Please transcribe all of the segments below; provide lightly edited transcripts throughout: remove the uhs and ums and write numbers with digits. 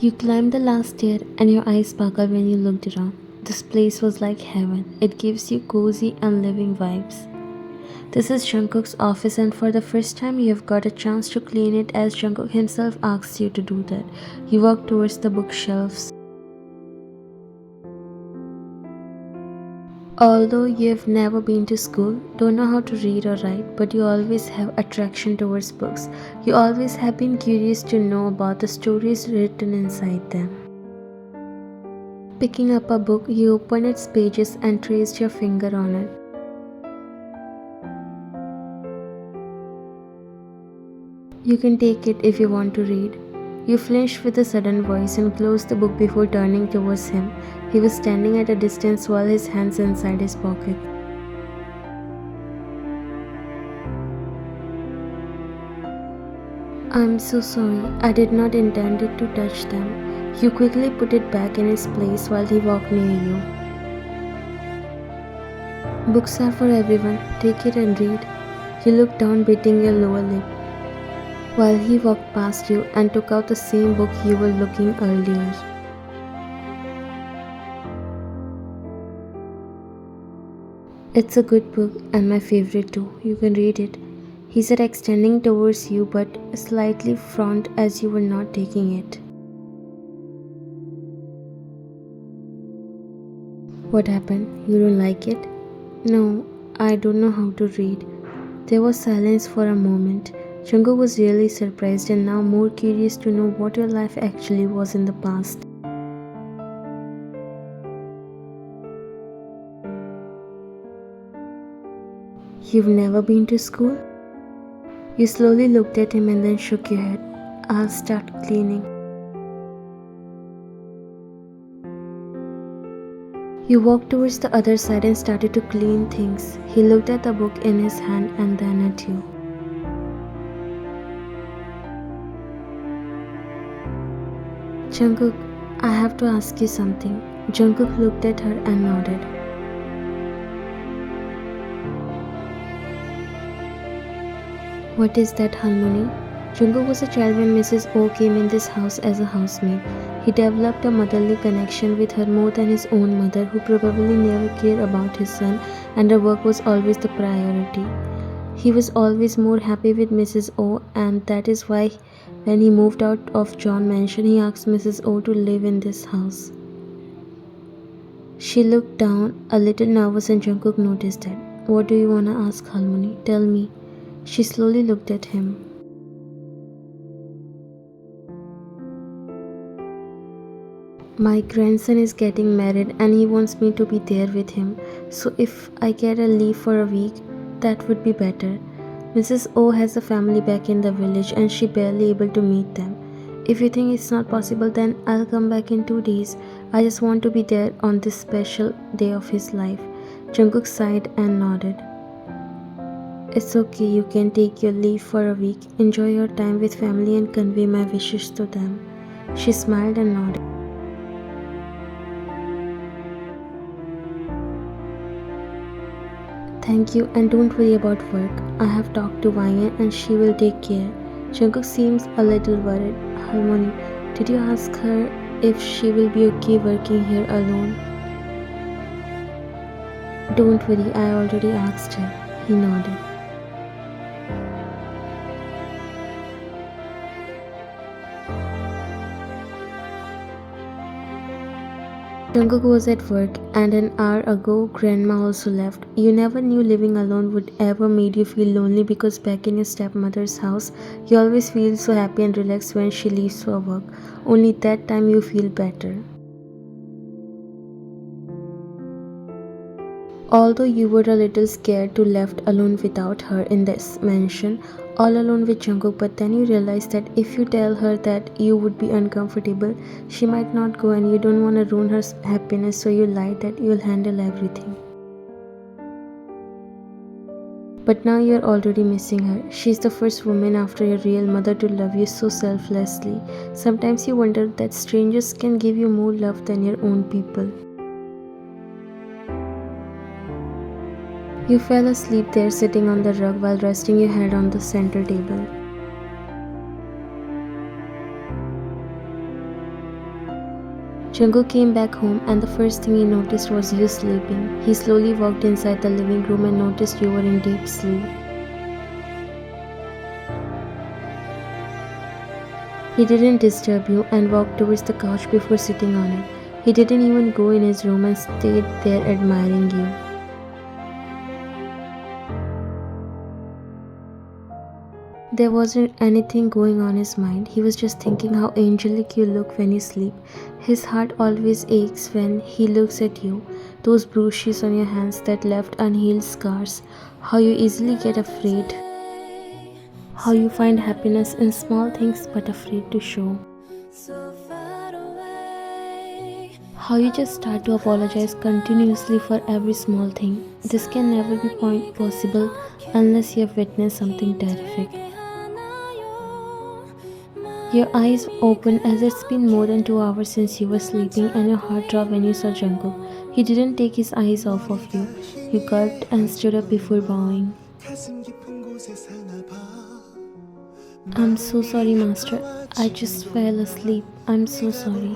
You climbed the last stair and your eyes sparkled when you looked around. This place was like heaven. It gives you cozy and living vibes. This is Jungkook's office, and for the first time you have got a chance to clean it as Jungkook himself asks you to do that. You walk towards the bookshelves. Although you have never been to school, don't know how to read or write, but you always have attraction towards books. You always have been curious to know about the stories written inside them. Picking up a book, you open its pages and traced your finger on it. You can take it if you want to read. You flinched with a sudden voice and closed the book before turning towards him. He was standing at a distance while his hands inside his pocket. I'm so sorry, I did not intend it to touch them. You quickly put it back in its place while he walked near you. Books are for everyone, take it and read. You looked down, biting your lower lip, while he walked past you and took out the same book you were looking earlier. It's a good book and my favorite too. You can read it. He said, extending towards you but slightly frowned as you were not taking it. What happened? You don't like it? No, I don't know how to read. There was silence for a moment. Jungkook was really surprised and now more curious to know what your life actually was in the past. You've never been to school? You slowly looked at him and then shook your head. I'll start cleaning. You walked towards the other side and started to clean things. He looked at the book in his hand and then at you. Jungkook, I have to ask you something. Jungkook looked at her and nodded. What is that, Harmony? Jungkook was a child when Mrs. O came in this house as a housemaid. He developed a motherly connection with her more than his own mother, who probably never cared about his son, and her work was always the priority. He was always more happy with Mrs. O, and that is why when he moved out of John Mansion, he asked Mrs. O to live in this house. She looked down, a little nervous, and Jungkook noticed that. What do you want to ask, Harmony? Tell me. She slowly looked at him. My grandson is getting married and he wants me to be there with him. So if I get a leave for a week, that would be better. Mrs. O has a family back in the village and she barely able to meet them. If you think it's not possible, then I'll come back in 2 days. I just want to be there on this special day of his life. Jungkook sighed and nodded. It's okay, you can take your leave for a week. Enjoy your time with family and convey my wishes to them. She smiled and nodded. Thank you, and don't worry about work. I have talked to Wang and she will take care. Jungkook seems a little worried. Harmony, did you ask her if she will be okay working here alone? Don't worry, I already asked her. He nodded. Jungkook was at work, and an hour ago, Grandma also left. You never knew living alone would ever made you feel lonely because back in your stepmother's house, you always feel so happy and relaxed when she leaves for work. Only that time you feel better. Although you were a little scared to left alone without her in this mansion, all alone with Jungkook, but then you realized that if you tell her that you would be uncomfortable, she might not go and you don't want to ruin her happiness, so you lied that you'll handle everything. But now you're already missing her. She's the first woman after your real mother to love you so selflessly. Sometimes you wonder that strangers can give you more love than your own people. You fell asleep there sitting on the rug while resting your head on the center table. Jungkook came back home and the first thing he noticed was you sleeping. He slowly walked inside the living room and noticed you were in deep sleep. He didn't disturb you and walked towards the couch before sitting on it. He didn't even go in his room and stayed there admiring you. There wasn't anything going on his mind. He was just thinking how angelic you look when you sleep. His heart always aches when he looks at you. Those bruises on your hands that left unhealed scars. How you easily get afraid. How you find happiness in small things but afraid to show. How you just start to apologize continuously for every small thing. This can never be possible unless you have witnessed something terrific. Your eyes open as it's been more than 2 hours since you were sleeping and your heart dropped when you saw Jungkook. He didn't take his eyes off of you. You gulped and stood up before bowing. I'm so sorry, Master. I just fell asleep. I'm so sorry.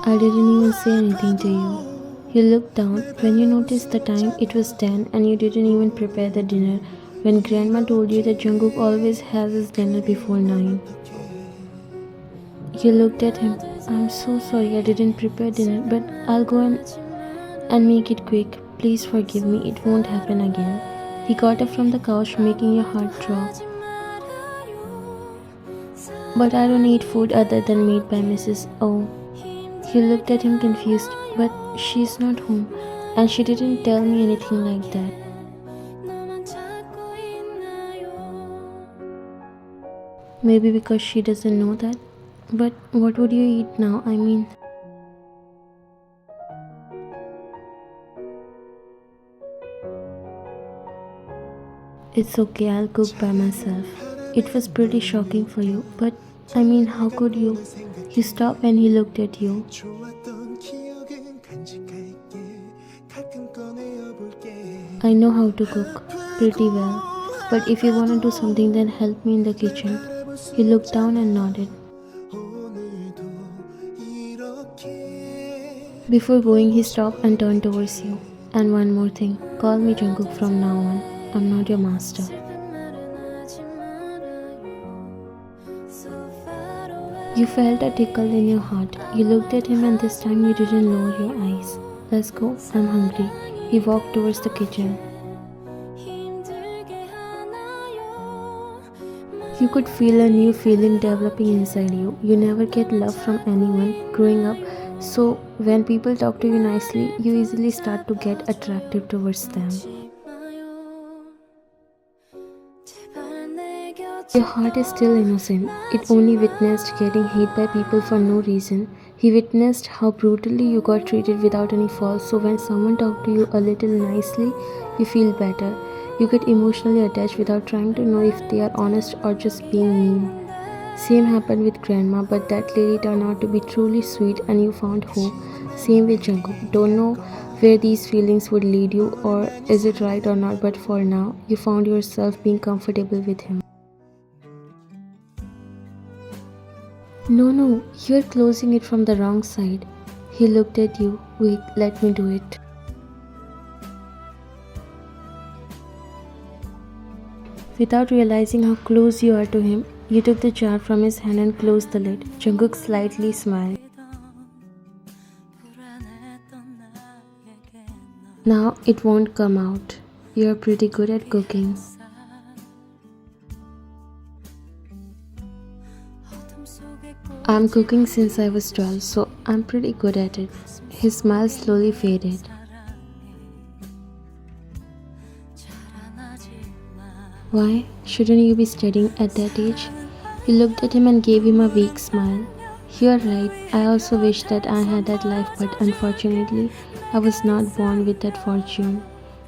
I didn't even say anything to you. You looked down. When you noticed the time, it was 10 and you didn't even prepare the dinner. When Grandma told you that Jungkook always has his dinner before 9. You looked at him. I'm so sorry I didn't prepare dinner, but I'll go and make it quick. Please forgive me, it won't happen again. He got up from the couch, making your heart drop. But I don't eat food other than made by Mrs. O. You looked at him confused, but she's not home, and she didn't tell me anything like that. Maybe because she doesn't know that. But what would you eat now? I mean, it's okay, I'll cook by myself. It was pretty shocking for you, but I mean, how could you? You stopped when he looked at you. I know how to cook pretty well, but if you want to do something, then help me in the kitchen. He looked down and nodded. Before going, he stopped and turned towards you. And one more thing, call me Jungkook from now on. I'm not your master. You felt a tickle in your heart. You looked at him and this time you didn't lower your eyes. Let's go, I'm hungry. He walked towards the kitchen. You could feel a new feeling developing inside you. You never get love from anyone growing up, so when people talk to you nicely, you easily start to get attractive towards them. Your heart is still innocent. It only witnessed getting hate by people for no reason. He witnessed how brutally you got treated without any fault, so when someone talked to you a little nicely, you feel better. You get emotionally attached without trying to know if they are honest or just being mean. Same happened with Grandma, but that lady turned out to be truly sweet and you found hope. Same with Jungkook. Don't know where these feelings would lead you or is it right or not, but for now, you found yourself being comfortable with him. No, you're closing it from the wrong side. He looked at you. Wait, let me do it. Without realizing how close you are to him, you took the jar from his hand and closed the lid. Jungkook slightly smiled. Now it won't come out. You're pretty good at cooking. I'm cooking since I was 12, so I'm pretty good at it. His smile slowly faded. Why? Shouldn't you be studying at that age? You looked at him and gave him a weak smile. You're right, I also wish that I had that life, but unfortunately, I was not born with that fortune.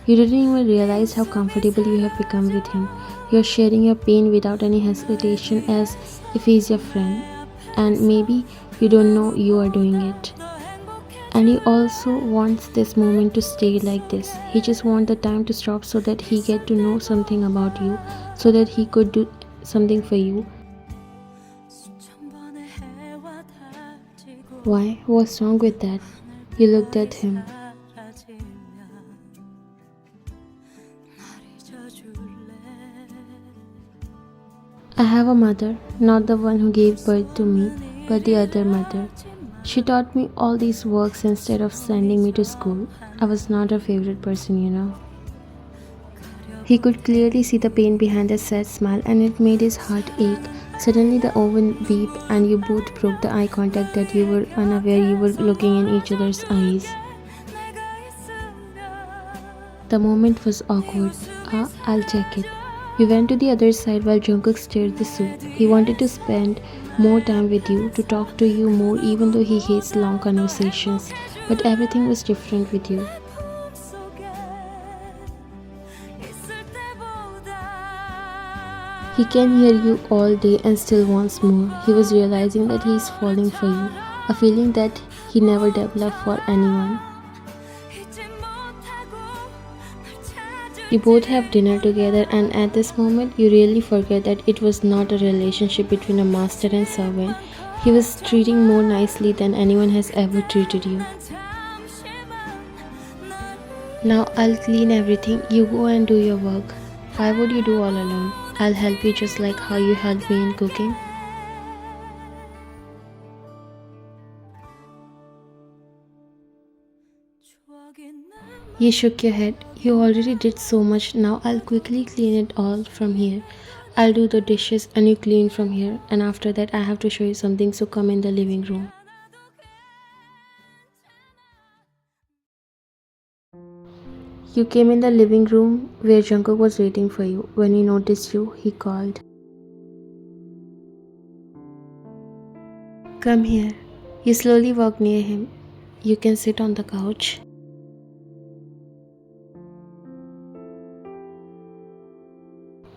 You didn't even realize how comfortable you have become with him. You're sharing your pain without any hesitation as if he's your friend. And maybe you don't know you are doing it. And he also wants this moment to stay like this. He just wants the time to stop so that he get to know something about you, so that he could do something for you. Why? What's wrong with that? You looked at him. I have a mother, not the one who gave birth to me, but the other mother. She taught me all these works instead of sending me to school. I was not her favorite person. He could clearly see the pain behind that sad smile, and it made his heart ache. Suddenly the oven beeped and you both broke the eye contact that you were unaware you were looking in each other's eyes. The moment was awkward. I'll check it. We went to the other side while Jungkook stirred the soup. He wanted to spend more time with you, to talk to you more even though he hates long conversations. But everything was different with you. He can hear you all day and still wants more. He was realizing that he is falling for you, a feeling that he never developed for anyone. You both have dinner together, and at this moment, you really forget that it was not a relationship between a master and servant. He was treating more nicely than anyone has ever treated you. Now I'll clean everything. You go and do your work. Why would you do all alone? I'll help you just like how you helped me in cooking. You shook your head. You already did so much. Now I'll quickly clean it all from here. I'll do the dishes and you clean from here. And after that, I have to show you something, so come in the living room. You came in the living room where Jungkook was waiting for you. When he noticed you, he called. Come here. You slowly walked near him. You can sit on the couch.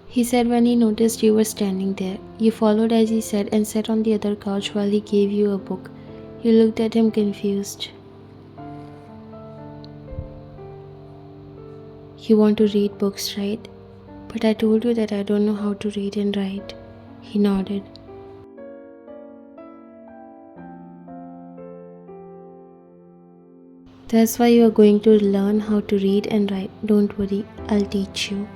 He said when he noticed you were standing there. You followed as he said and sat on the other couch while he gave you a book. You looked at him confused. You want to read books, right? But I told you that I don't know how to read and write. He nodded. That's why you are going to learn how to read and write. Don't worry, I'll teach you.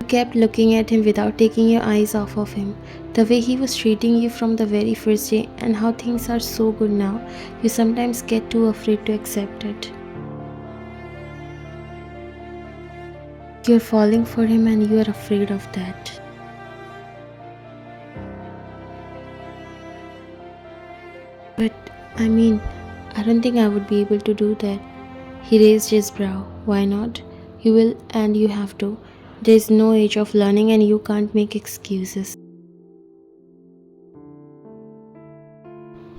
You kept looking at him without taking your eyes off of him. The way he was treating you from the very first day and how things are so good now, you sometimes get too afraid to accept it. You're falling for him and you are afraid of that. But, I don't think I would be able to do that. He raised his brow. Why not? You will and you have to. There is no age of learning and you can't make excuses.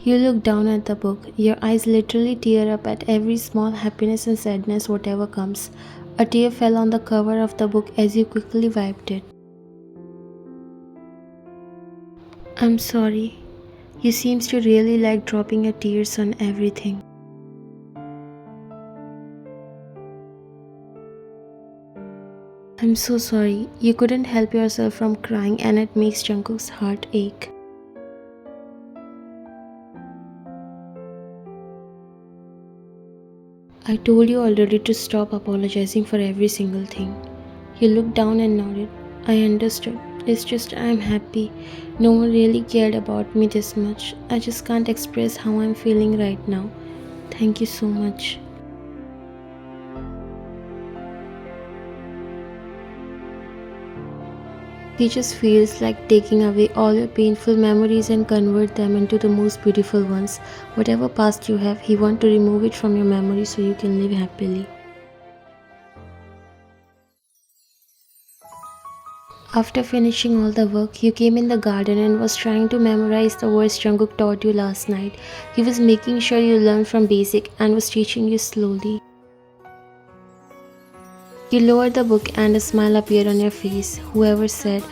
You look down at the book. Your eyes literally tear up at every small happiness and sadness, whatever comes. A tear fell on the cover of the book as you quickly wiped it. I'm sorry. You seems to really like dropping your tears on everything. I'm so sorry. You couldn't help yourself from crying and it makes Jungkook's heart ache. I told you already to stop apologizing for every single thing. You looked down and nodded. I understood. It's just I'm happy. No one really cared about me this much. I just can't express how I'm feeling right now. Thank you so much. He just feels like taking away all your painful memories and convert them into the most beautiful ones. Whatever past you have, he wants to remove it from your memory so you can live happily. After finishing all the work, you came in the garden and was trying to memorize the words Jungkook taught you last night. He was making sure you learned from basic and was teaching you slowly. You lowered the book and a smile appeared on your face. Whoever said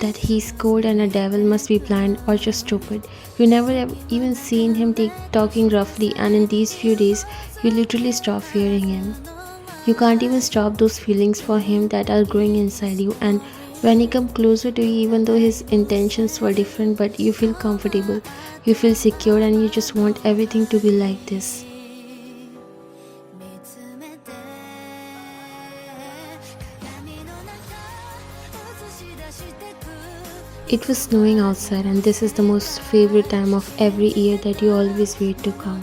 that he's cold and a devil must be blind or just stupid. You never have even seen him talking roughly, and in these few days, you literally stopped fearing him. You can't even stop those feelings for him that are growing inside you, and When he comes closer to you, even though his intentions were different, but you feel comfortable, you feel secure, and you just want everything to be like this. It was snowing outside, and this is the most favorite time of every year that you always wait to come.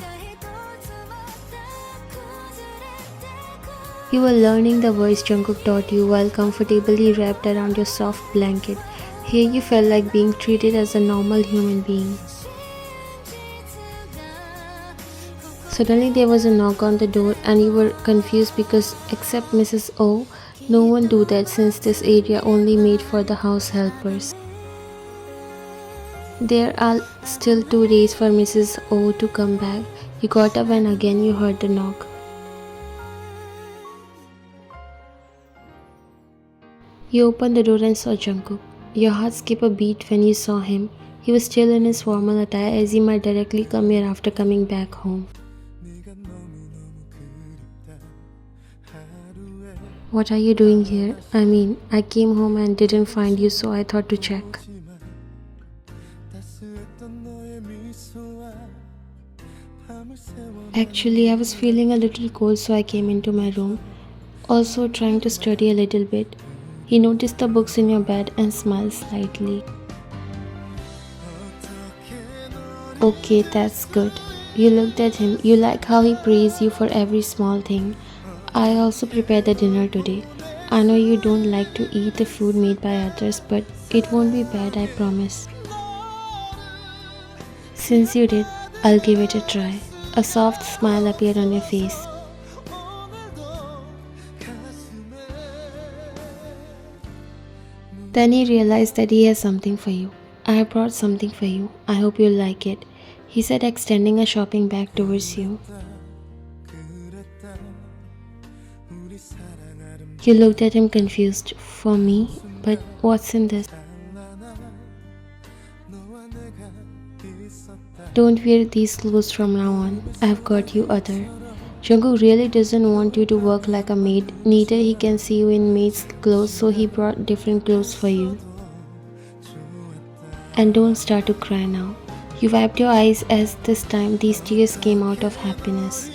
You were learning the words Jungkook taught you while comfortably wrapped around your soft blanket. Here you felt like being treated as a normal human being. Suddenly there was a knock on the door and you were confused because except Mrs. O, no one do that since this area only made for the house helpers. There are still 2 days for Mrs. O to come back. You got up and again you heard the knock. You opened the door and saw Jungkook. Your heart skipped a beat when you saw him. He was still in his formal attire as he might directly come here after coming back home. What are you doing here? I mean, I came home and didn't find you, so I thought to check. Actually, I was feeling a little cold, so I came into my room, also trying to study a little bit. He noticed the books in your bed and smiled slightly. Okay, that's good. You looked at him. You like how he praised you for every small thing. I also prepared the dinner today. I know you don't like to eat the food made by others, but it won't be bad, I promise. Since you did, I'll give it a try. A soft smile appeared on your face. Then he realized that he has something for you. I have brought something for you. I hope you'll like it, he said, extending a shopping bag towards you. You looked at him confused. For me? But what's in this? Don't wear these clothes from now on. I've got you other. Jungkook really doesn't want you to work like a maid. Neither he can see you in maid's clothes, so he brought different clothes for you. And don't start to cry now. You wiped your eyes as this time these tears came out of happiness.